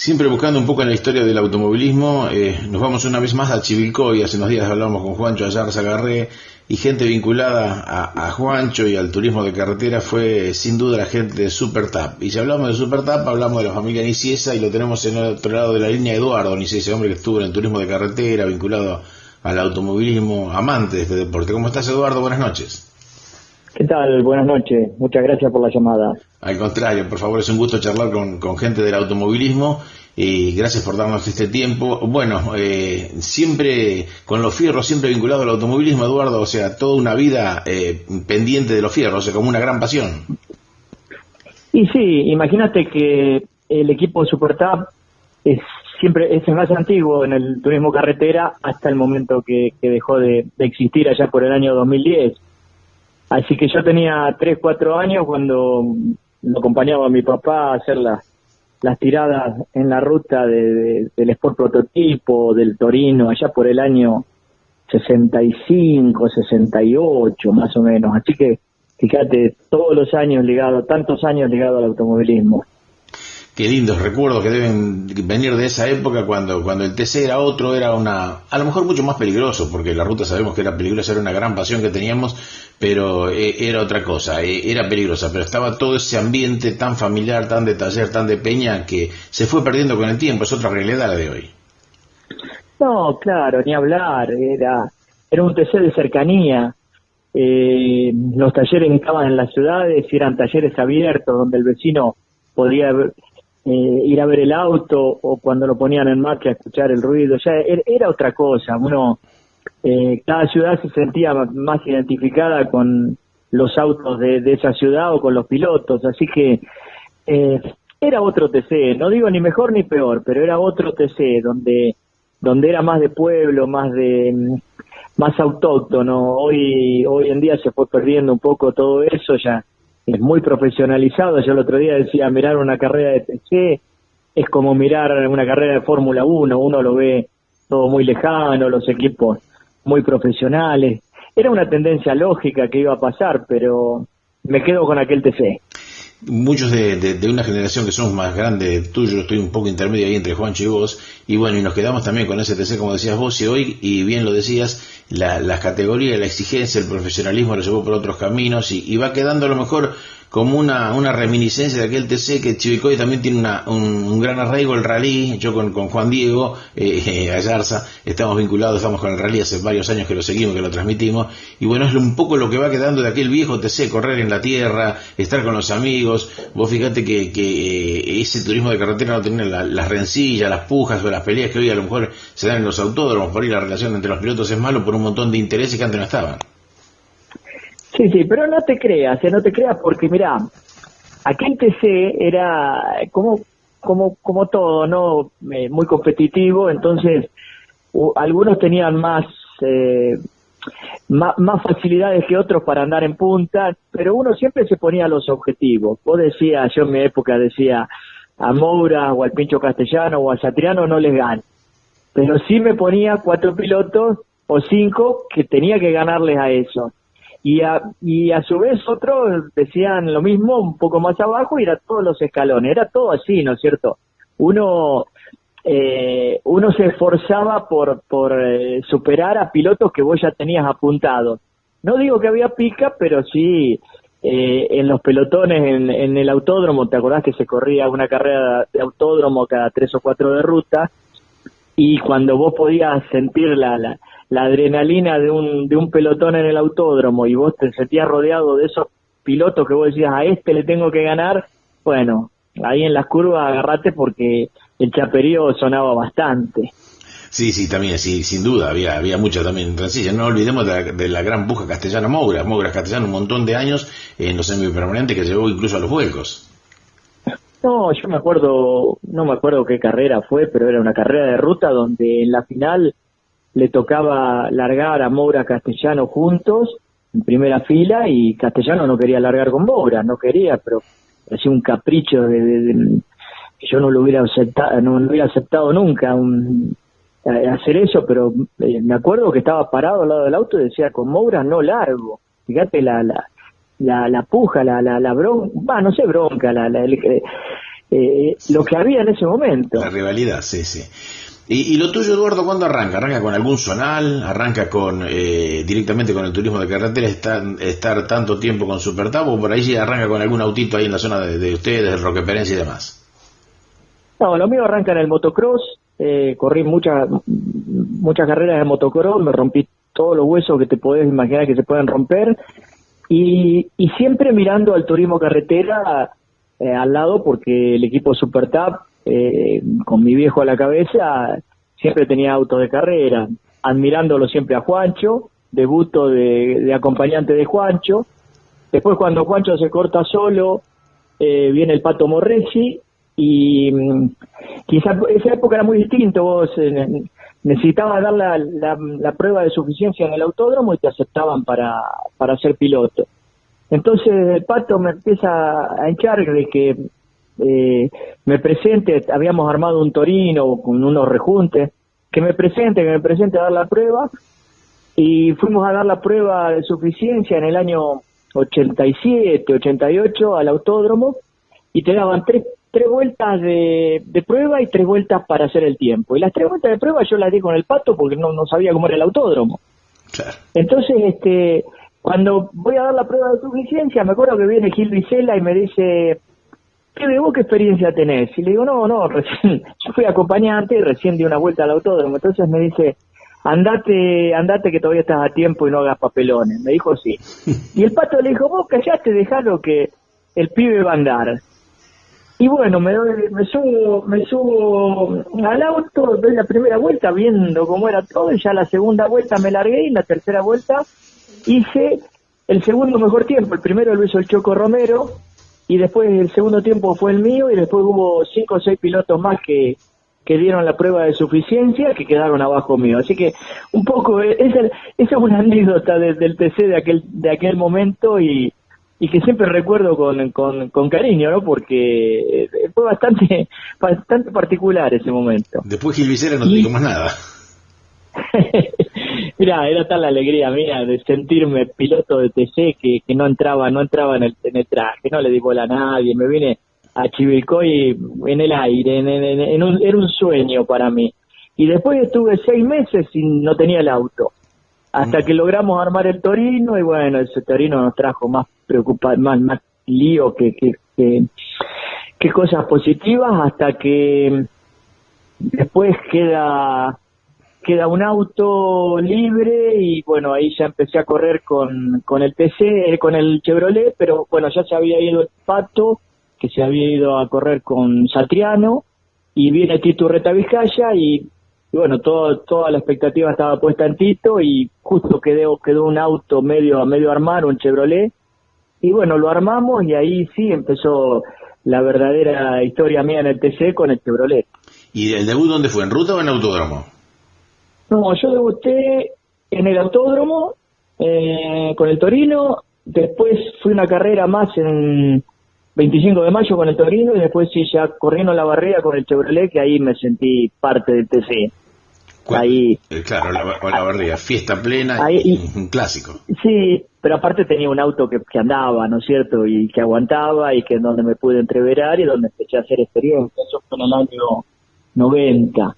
Siempre buscando un poco en la historia del automovilismo, nos vamos una vez más a Chivilcoy. Hace unos días hablamos con Juancho Ayarza Garré, y gente vinculada a Juancho y al turismo de carretera fue sin duda la gente de SuperTAP. Y si hablamos de SuperTAP, hablamos de la familia Niciesa, y lo tenemos en el otro lado de la línea Eduardo Niciesa, hombre que estuvo en el turismo de carretera, vinculado al automovilismo, amante de este deporte. ¿Cómo estás, Eduardo? Buenas noches. ¿Qué tal? Buenas noches. Muchas gracias por la llamada. Al contrario, por favor, es un gusto charlar con gente del automovilismo, y gracias por darnos este tiempo. Bueno, siempre con los fierros, siempre vinculado al automovilismo, Eduardo, o sea, toda una vida pendiente de los fierros, o sea, como una gran pasión. Y sí, imagínate que el equipo SuperTAP es el más antiguo en el turismo carretera hasta el momento que dejó de existir allá por el año 2010. Así que yo tenía 3, 4 años cuando lo acompañaba a mi papá a hacer las tiradas en la ruta del Sport Prototipo, del Torino, allá por el año 65, 68, más o menos. Así que, fíjate, tantos años ligado al automovilismo. Qué lindos recuerdos que deben venir de esa época cuando el TC era otro, a lo mejor mucho más peligroso, porque la ruta sabemos que era peligrosa, era una gran pasión que teníamos, pero era otra cosa, era peligrosa, pero estaba todo ese ambiente tan familiar, tan de taller, tan de peña, que se fue perdiendo con el tiempo. Es otra realidad la de hoy. No, claro, ni hablar, era un TC de cercanía. Los talleres estaban en las ciudades y eran talleres abiertos donde el vecino podía ir a ver el auto, o cuando lo ponían en marcha a escuchar el ruido. Ya era otra cosa. Cada ciudad se sentía más identificada con los autos de esa ciudad o con los pilotos, así que era otro TC, no digo ni mejor ni peor, pero era otro TC donde era más de pueblo, más autóctono. Hoy en día se fue perdiendo un poco todo eso, ya es muy profesionalizado. Yo el otro día decía, mirar una carrera de TC es como mirar una carrera de Fórmula 1, uno lo ve todo muy lejano, los equipos muy profesionales. Era una tendencia lógica que iba a pasar, pero me quedo con aquel TC. Muchos de una generación que somos más grandes, tú, yo estoy un poco intermedio ahí entre Juancho y vos, y bueno, y nos quedamos también con ese TC, como decías vos, y hoy, y bien lo decías, las categorías, la exigencia, el profesionalismo lo llevó por otros caminos, y va quedando a lo mejor como una reminiscencia de aquel TC, que Chivilcoy también tiene un gran arraigo, el rally. Yo con Juan Diego Ayarza estamos vinculados, estamos con el rally hace varios años que lo seguimos, que lo transmitimos, y bueno, es un poco lo que va quedando de aquel viejo TC, correr en la tierra, estar con los amigos. Vos fíjate que ese turismo de carretera no tenía las rencillas, las pujas o las peleas que hoy a lo mejor se dan en los autódromos. Por ahí la relación entre los pilotos es malo por un montón de intereses que antes no estaban. Sí, pero no te creas, porque mirá, aquel TC era como todo, ¿no? Muy competitivo. Entonces algunos tenían más facilidades que otros para andar en punta, pero uno siempre se ponía los objetivos. Vos decías, yo en mi época decía, a Moura o al Pincho Castellano o a Satriano no les gano, pero sí me ponía 4 pilotos o 5 que tenía que ganarles a eso. Y a su vez otros decían lo mismo un poco más abajo, y era todos los escalones, era todo así, ¿no es cierto? Uno se esforzaba por superar a pilotos que vos ya tenías apuntados. No digo que había pica, pero sí en los pelotones, en el autódromo. ¿Te acordás que se corría una carrera de autódromo cada 3 o 4 de ruta? Y cuando vos podías sentir la adrenalina de un pelotón en el autódromo, y vos te sentías rodeado de esos pilotos que vos decías, a este le tengo que ganar, bueno, ahí en las curvas agarrate, porque el chaperío sonaba bastante. Sí, también, sí, sin duda, había mucha también rencilla. No olvidemos de la gran puja Castellano-Moura. Castellano un montón de años en los semipermanentes, que llegó incluso a los vuelcos. No, yo no me acuerdo qué carrera fue, pero era una carrera de ruta donde en la final le tocaba largar a Moura Castellano juntos en primera fila, y Castellano no quería largar con Moura, no quería, pero parecía un capricho que yo no lo hubiera aceptado nunca hacer eso. Pero me acuerdo que estaba parado al lado del auto y decía, con Moura no largo. Fíjate la puja, la bronca, no sé, bronca, lo que había en ese momento. La rivalidad, sí, sí. ¿Y lo tuyo, Eduardo, cuándo arranca? ¿Arranca con algún zonal? ¿Arranca con directamente con el turismo de carretera? ¿Estar tanto tiempo con Supertap? ¿O por ahí sí arranca con algún autito ahí en la zona de ustedes, de Roque Perenzi y demás? No, lo mío arranca en el motocross. Corrí muchas carreras de motocross, me rompí todos los huesos que te podés imaginar que se pueden romper. Y siempre mirando al turismo carretera al lado, porque el equipo Supertap, con mi viejo a la cabeza, siempre tenía autos de carrera, admirándolo siempre a Juancho, debuto de acompañante de Juancho. Después, cuando Juancho se corta solo, viene el Pato Morresi, y quizás esa época era muy distinto. Vos necesitabas dar la prueba de suficiencia en el autódromo y te aceptaban para ser piloto. Entonces el Pato me empieza a hinchar de que me presente. Habíamos armado un Torino con unos rejuntes, que me presente a dar la prueba, y fuimos a dar la prueba de suficiencia en el año 87, 88 al autódromo, y te daban tres vueltas de prueba y 3 vueltas para hacer el tiempo. Y las 3 vueltas de prueba yo las di con el Pato porque no sabía cómo era el autódromo. Claro. Entonces, cuando voy a dar la prueba de suficiencia, me acuerdo que viene Gil Vicela y me dice: ¿vos qué experiencia tenés? Y le digo, no, recién, yo fui acompañante y recién di una vuelta al autódromo. Entonces me dice: andate que todavía estás a tiempo y no hagas papelones. Me dijo sí. Y el Pato le dijo: vos callate, dejalo que el pibe va a andar. Y bueno, me subo al auto, doy la primera vuelta viendo cómo era todo, y ya la segunda vuelta me largué, y la tercera vuelta hice el segundo mejor tiempo. El primero lo hizo el Choco Romero, y después el segundo tiempo fue el mío, y después hubo 5 o 6 pilotos más que dieron la prueba de suficiencia, que quedaron abajo mío. Así que un poco esa es una anécdota del TC de aquel momento, y que siempre recuerdo con cariño, ¿no? Porque fue bastante particular ese momento. Después Gil Vicera no te digo más nada. Mirá, era tal la alegría mía de sentirme piloto de TC que no entraba en el traje, no le di bola a nadie, me vine a Chivilcoy en el aire, era un sueño para mí. Y después estuve 6 meses y no tenía el auto, hasta que logramos armar el Torino, y bueno, ese Torino nos trajo más más lío que cosas positivas, hasta que después queda un auto libre, y bueno, ahí ya empecé a correr con el TC, con el Chevrolet, pero bueno, ya se había ido el Pato, que se había ido a correr con Satriano, y viene Tito Urreta Vizcaya, y bueno, toda la expectativa estaba puesta en Tito, y justo quedó un auto a medio armar, un Chevrolet, y bueno, lo armamos, y ahí sí empezó la verdadera historia mía en el TC con el Chevrolet. ¿Y el debut dónde fue? ¿En ruta o en autódromo? No, yo debuté en el autódromo con el Torino, después fui una carrera más en 25 de mayo con el Torino, y después sí, ya corriendo la barrera con el Chevrolet, que ahí me sentí parte del TC. Ahí, claro, la barrera, fiesta plena, ahí, un clásico. Sí, pero aparte tenía un auto que andaba, ¿no es cierto? Y que aguantaba, y que en donde me pude entreverar y donde empecé a hacer experiencia. Eso fue en el año 90.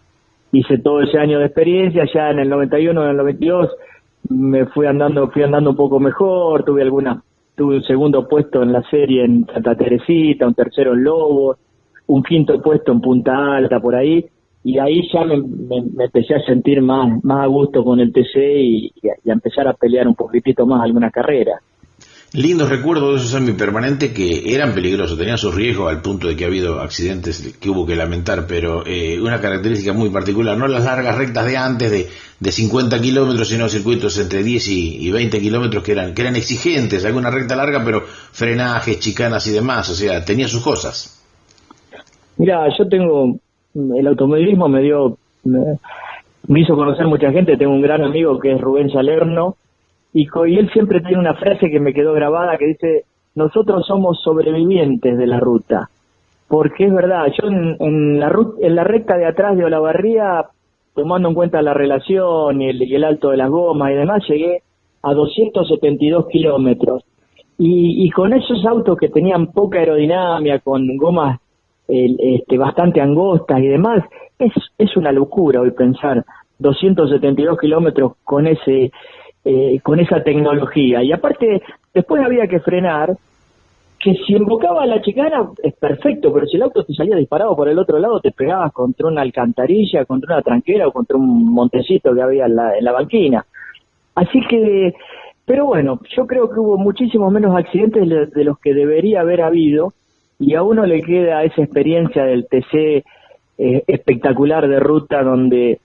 Hice todo ese año de experiencia. Ya en el 91, en el 92 fui andando un poco mejor. Tuve un segundo puesto en la serie en Santa Teresita, un tercero en Lobos, un quinto puesto en Punta Alta, por ahí. Y ahí ya me empecé a sentir más a gusto con el TC, y a empezar a pelear un poquitito más alguna carrera. Lindos recuerdos de esos semipermanentes que eran peligrosos, tenían sus riesgos al punto de que ha habido accidentes que hubo que lamentar, pero una característica muy particular, no las largas rectas de antes de 50 kilómetros, sino circuitos entre 10 y 20 kilómetros que eran exigentes, alguna recta larga, pero frenajes, chicanas y demás, o sea, tenía sus cosas. Mira, el automovilismo me hizo conocer mucha gente. Tengo un gran amigo que es Rubén Salerno, y él siempre tiene una frase que me quedó grabada, que dice: nosotros somos sobrevivientes de la ruta. Porque es verdad, yo en la recta de atrás de Olavarría, tomando en cuenta la relación y el alto de las gomas y demás, llegué a 272 kilómetros. Y con esos autos que tenían poca aerodinámica, con gomas bastante angostas y demás. Es una locura hoy pensar 272 kilómetros con esa tecnología. Y aparte, después había que frenar, que si embocaba a la chicana es perfecto, pero si el auto te salía disparado por el otro lado, te pegabas contra una alcantarilla, contra una tranquera o contra un montecito que había en la banquina. Así que, pero bueno, yo creo que hubo muchísimos menos accidentes de los que debería haber habido, y a uno le queda esa experiencia del TC espectacular de ruta, donde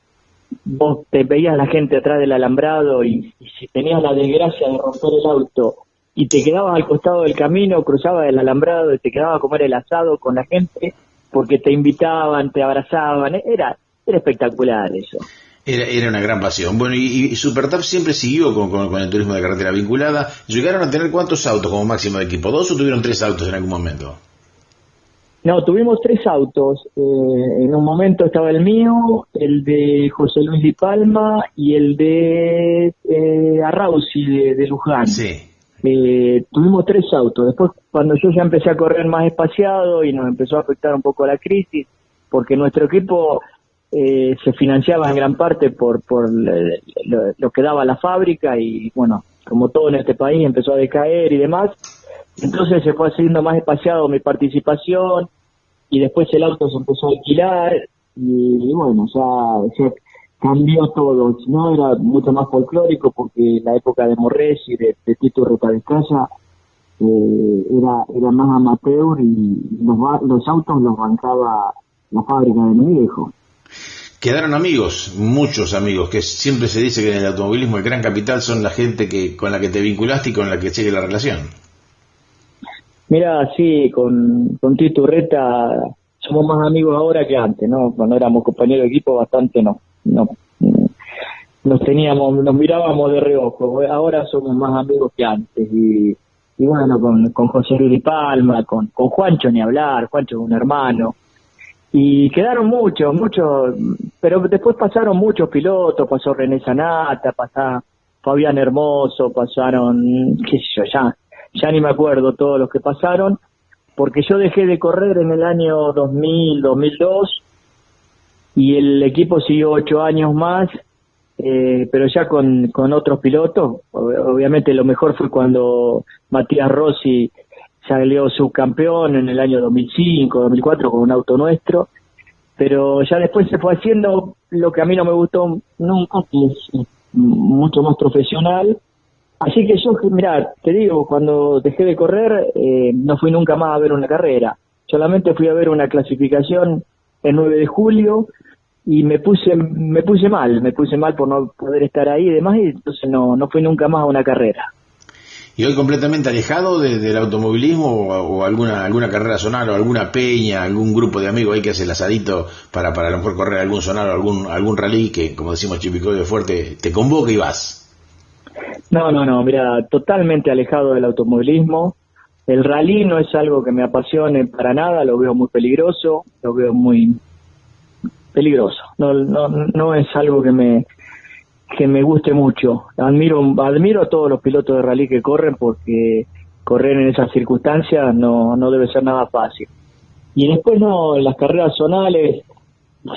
vos te veías la gente atrás del alambrado y si tenías la desgracia de romper el auto y te quedabas al costado del camino, cruzabas el alambrado y te quedabas a comer el asado con la gente porque te invitaban, te abrazaban, era espectacular eso. Era una gran pasión. Bueno, y Supertap siempre siguió con el turismo de carretera vinculada. ¿Llegaron a tener cuántos autos como máximo de equipo? ¿2 o tuvieron 3 autos en algún momento? No, tuvimos 3 autos. En un momento estaba el mío, el de José Luis Di Palma y el de Arrauzi de Luján. Sí. Tuvimos 3 autos. Después, cuando yo ya empecé a correr más espaciado y nos empezó a afectar un poco la crisis, porque nuestro equipo se financiaba en gran parte por lo que daba la fábrica, y bueno, como todo en este país empezó a decaer y demás, entonces se fue haciendo más espaciado mi participación, y después el auto se empezó a alquilar y bueno, ya cambió todo, no era mucho más folclórico, porque la época de Morresi, de Tito Retavescaya, era más amateur, y los autos los bancaba la fábrica de mi viejo. Quedaron amigos, muchos amigos, que siempre se dice que en el automovilismo el gran capital son la gente con la que te vinculaste y con la que sigue la relación. Mira, sí, con Tito Urreta somos más amigos ahora que antes, ¿no? Cuando éramos compañeros de equipo bastante nos mirábamos de reojo. Ahora somos más amigos que antes, y bueno, con José Luis Di Palma, con Juancho ni hablar. Juancho es un hermano. Y quedaron muchos, pero después pasaron muchos pilotos, pasó René Zanata, pasó Fabián Hermoso, pasaron, qué sé yo, ya ni me acuerdo todos los que pasaron, porque yo dejé de correr en el año 2000, 2002, y el equipo siguió 8 años más, pero ya con otros pilotos. Obviamente lo mejor fue cuando Matías Rossi salió subcampeón en el año 2005, 2004 con un auto nuestro, pero ya después se fue haciendo lo que a mí no me gustó nunca, que es mucho más profesional. Así que yo, mira, te digo, cuando dejé de correr, no fui nunca más a ver una carrera, solamente fui a ver una clasificación el 9 de julio, y me puse mal por no poder estar ahí y demás, y entonces no fui nunca más a una carrera. ¿Y hoy completamente alejado del automovilismo, o alguna carrera zonal, o alguna peña, algún grupo de amigos ahí que hace el asadito para a lo mejor correr algún zonal o algún rally que, como decimos Chipicoy de Fuerte, te convoca y vas? No, mira, totalmente alejado del automovilismo. El rally no es algo que me apasione para nada, lo veo muy peligroso, no es algo que me guste mucho. Admiro a todos los pilotos de rally que corren, porque correr en esas circunstancias no debe ser nada fácil. Y después en las carreras zonales,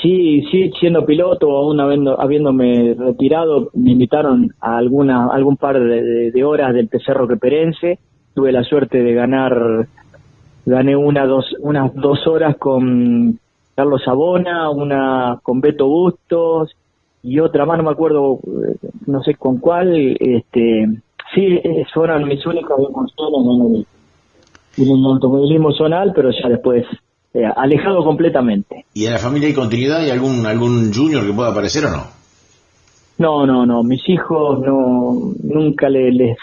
sí, siendo piloto, aún habiéndome retirado, me invitaron a algún par de horas del TC Roque Perense. Tuve la suerte de gané unas 2 horas con Carlos Sabona, una con Beto Bustos, y otra más, no me acuerdo, no sé con cuál. Sí, fueron mis únicas demostraciones en el automovilismo zonal, pero ya después alejado completamente. ¿Y en la familia hay continuidad? ¿Hay algún junior que pueda aparecer o no? No, mis hijos nunca les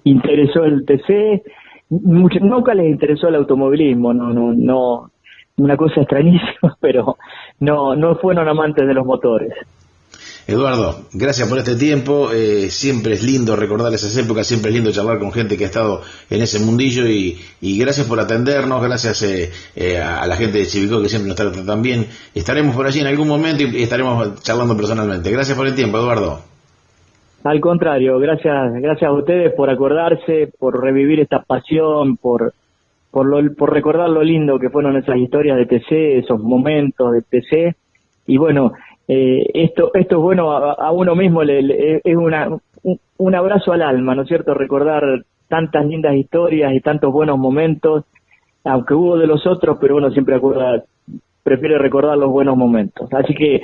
interesó el TC, nunca les interesó el automovilismo, no, una cosa extrañísima, pero no fueron amantes de los motores. Eduardo, gracias por este tiempo. Siempre es lindo recordar esas épocas, siempre es lindo charlar con gente que ha estado en ese mundillo, y gracias por atendernos, gracias a la gente de Chivicoy que siempre nos trata tan bien. Estaremos por allí en algún momento y estaremos charlando personalmente. Gracias por el tiempo, Eduardo. Al contrario, gracias a ustedes por acordarse, por revivir esta pasión, por por recordar lo lindo que fueron esas historias de TC, esos momentos de TC. Y bueno, esto es bueno, a uno mismo es un abrazo al alma, ¿no es cierto? Recordar tantas lindas historias y tantos buenos momentos, aunque hubo de los otros, pero uno siempre prefiere recordar los buenos momentos. Así que